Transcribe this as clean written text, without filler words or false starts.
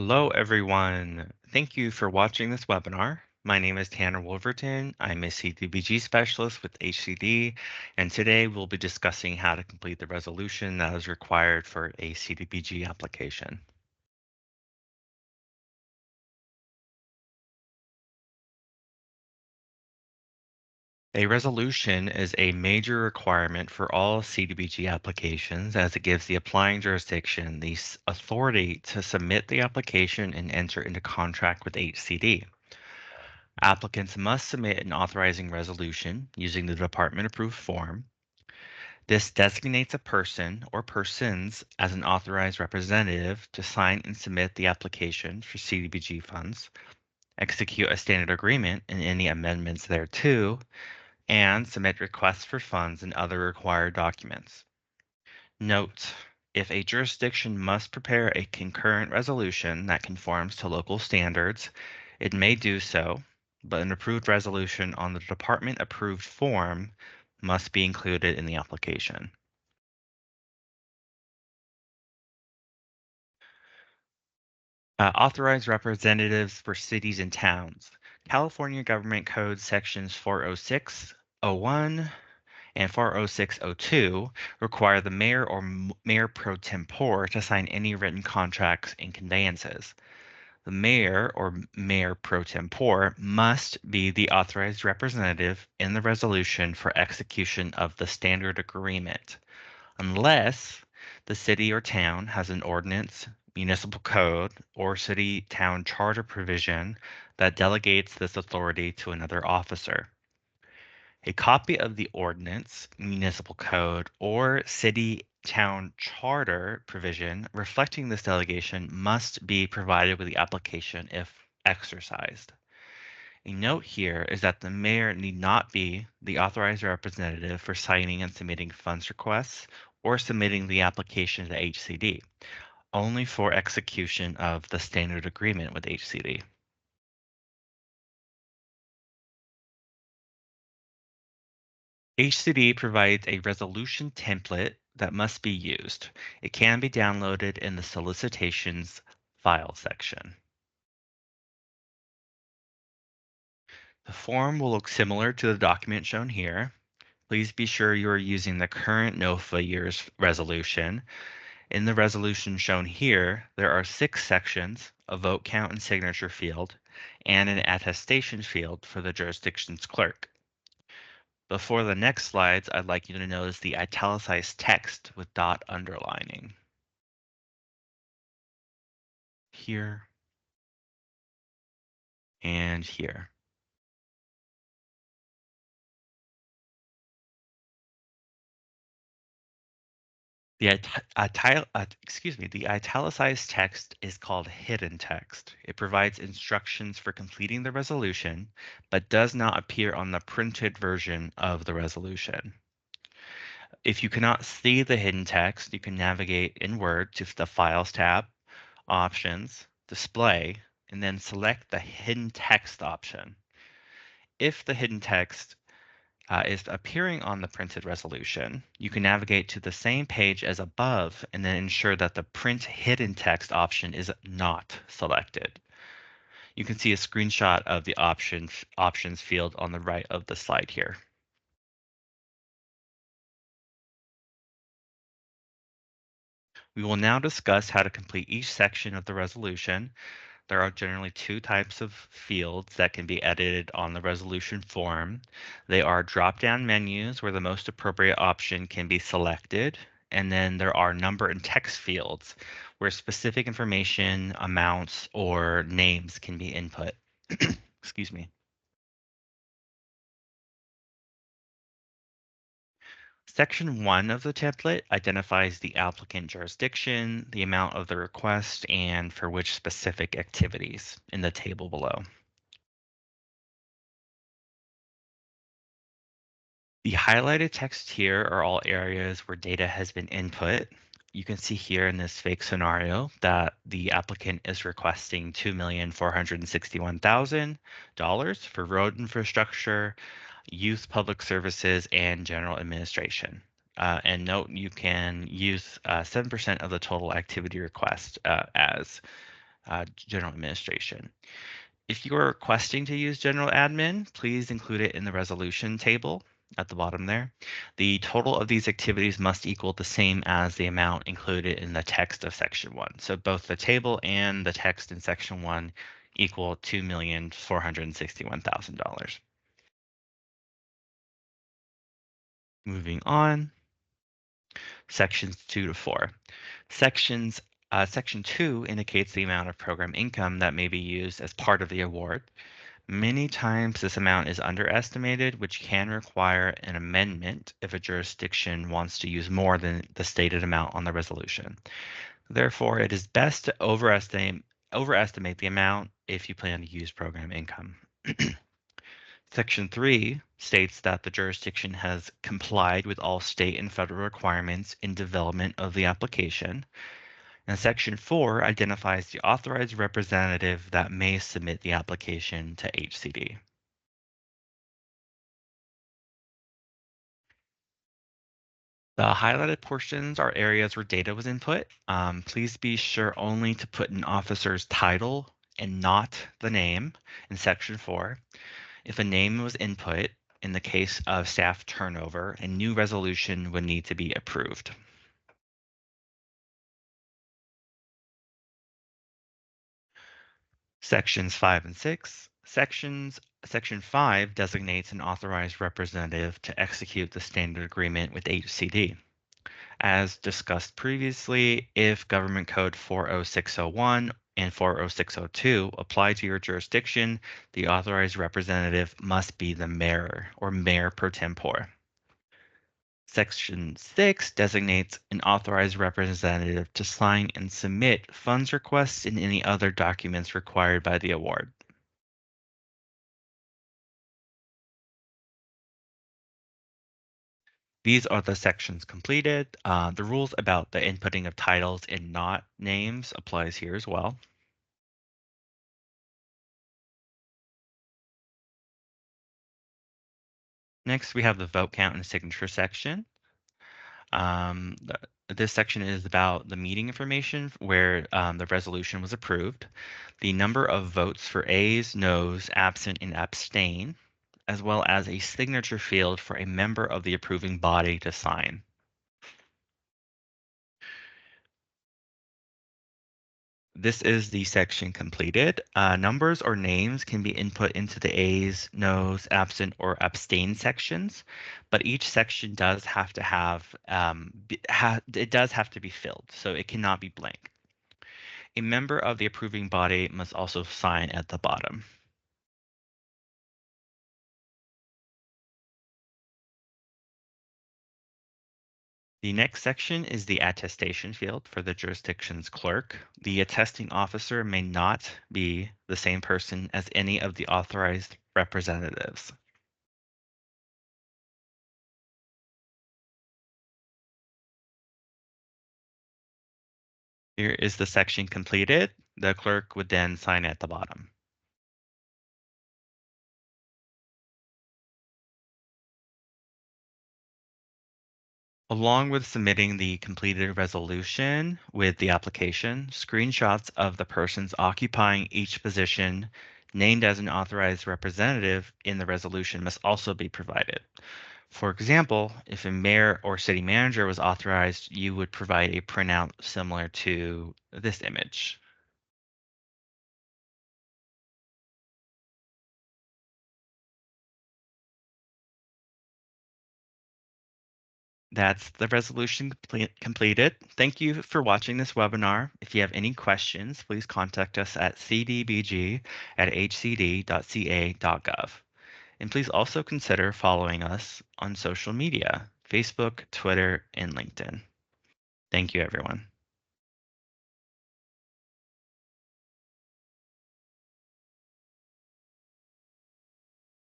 Hello, everyone. Thank you for watching this webinar. My name is Tanner Wolverton. I'm a CDBG specialist with HCD, and today we'll be discussing how to complete the resolution that is required for a CDBG application. A resolution is a major requirement for all CDBG applications as it gives the applying jurisdiction the authority to submit the application and enter into contract with HCD. Applicants must submit an authorizing resolution using the department-approved form. This designates a person or persons as an authorized representative to sign and submit the application for CDBG funds, execute a standard agreement and any amendments thereto, and submit requests for funds and other required documents. Note, if a jurisdiction must prepare a concurrent resolution that conforms to local standards, it may do so, but an approved resolution on the department-approved form must be included in the application. Authorized representatives for cities and towns. California Government Code Sections 40601 and 40602 require the mayor or mayor pro tempore to sign any written contracts and conveyances. The mayor or mayor pro tempore must be the authorized representative in the resolution for execution of the standard agreement, unless the city or town has an ordinance, municipal code, or city-town charter provision that delegates this authority to another officer. A copy of the ordinance, municipal code, or city-town charter provision reflecting this delegation must be provided with the application if exercised. A note here is that the mayor need not be the authorized representative for signing and submitting funds requests or submitting the application to HCD, only for execution of the standard agreement with HCD. HCD provides a resolution template that must be used. It can be downloaded in the solicitations file section. The form will look similar to the document shown here. Please be sure you are using the current NOFA year's resolution. In the resolution shown here, there are 6 sections, a vote count and signature field, and an attestation field for the jurisdiction's clerk. Before the next slides, I'd like you to notice the italicized text with dot underlining. Here and here. The italicized text is called hidden text. It provides instructions for completing the resolution, but does not appear on the printed version of the resolution. If you cannot see the hidden text, you can navigate in Word to the Files tab, Options, Display, and then select the Hidden Text option. If the hidden text is appearing on the printed resolution, you can navigate to the same page as above and then ensure that the Print Hidden Text option is not selected. You can see a screenshot of the options field on the right of the slide here. We will now discuss how to complete each section of the resolution. There are generally 2 types of fields that can be edited on the resolution form. They are drop-down menus where the most appropriate option can be selected, and then there are number and text fields where specific information, amounts, or names can be input. Excuse me. Section 1 of the template identifies the applicant jurisdiction, the amount of the request, and for which specific activities in the table below. The highlighted text here are all areas where data has been input. You can see here in this fake scenario that the applicant is requesting $2,461,000 for road infrastructure, youth public services, and general administration. And note you can use 7% of the total activity request as general administration. If you are requesting to use general admin, please include it in the resolution table at the bottom there. The total of these activities must equal the same as the amount included in the text of section 1. So both the table and the text in section 1 equal $2,461,000. Moving on, sections 2 to 4. Section 2 indicates the amount of program income that may be used as part of the award. Many times this amount is underestimated, which can require an amendment if a jurisdiction wants to use more than the stated amount on the resolution. Therefore, it is best to overestimate the amount if you plan to use program income. Section 3 states that the jurisdiction has complied with all state and federal requirements in development of the application. And Section 4 identifies the authorized representative that may submit the application to HCD. The highlighted portions are areas where data was input. Please be sure only to put an officer's title and not the name in Section 4. If a name was input, in the case of staff turnover, a new resolution would need to be approved. Sections 5 and 6. Section 5 designates an authorized representative to execute the standard agreement with HCD. As discussed previously, if Government Code 40601 and 40602 apply to your jurisdiction, the authorized representative must be the mayor or mayor pro tempore. Section 6 designates an authorized representative to sign and submit funds requests and any other documents required by the award. These are the sections completed. The rules about the inputting of titles and not names applies here as well. Next, we have the vote count and signature section. This section is about the meeting information where the resolution was approved, the number of votes for ayes, noes, absent, and abstain, as well as a signature field for a member of the approving body to sign. This is the section completed. Numbers or names can be input into the ayes, noes, absent, or abstain sections, but each section does have to have, it does have to be filled, so it cannot be blank. A member of the approving body must also sign at the bottom. The next section is the attestation field for the jurisdiction's clerk. The attesting officer may not be the same person as any of the authorized representatives. Here is the section completed. The clerk would then sign at the bottom. Along with submitting the completed resolution with the application, screenshots of the persons occupying each position named as an authorized representative in the resolution must also be provided. For example, if a mayor or city manager was authorized, you would provide a printout similar to this image. That's the resolution completed. Thank you for watching this webinar. If you have any questions, please contact us at cdbg@hcd.ca.gov. And please also consider following us on social media, Facebook, Twitter, and LinkedIn. Thank you, everyone.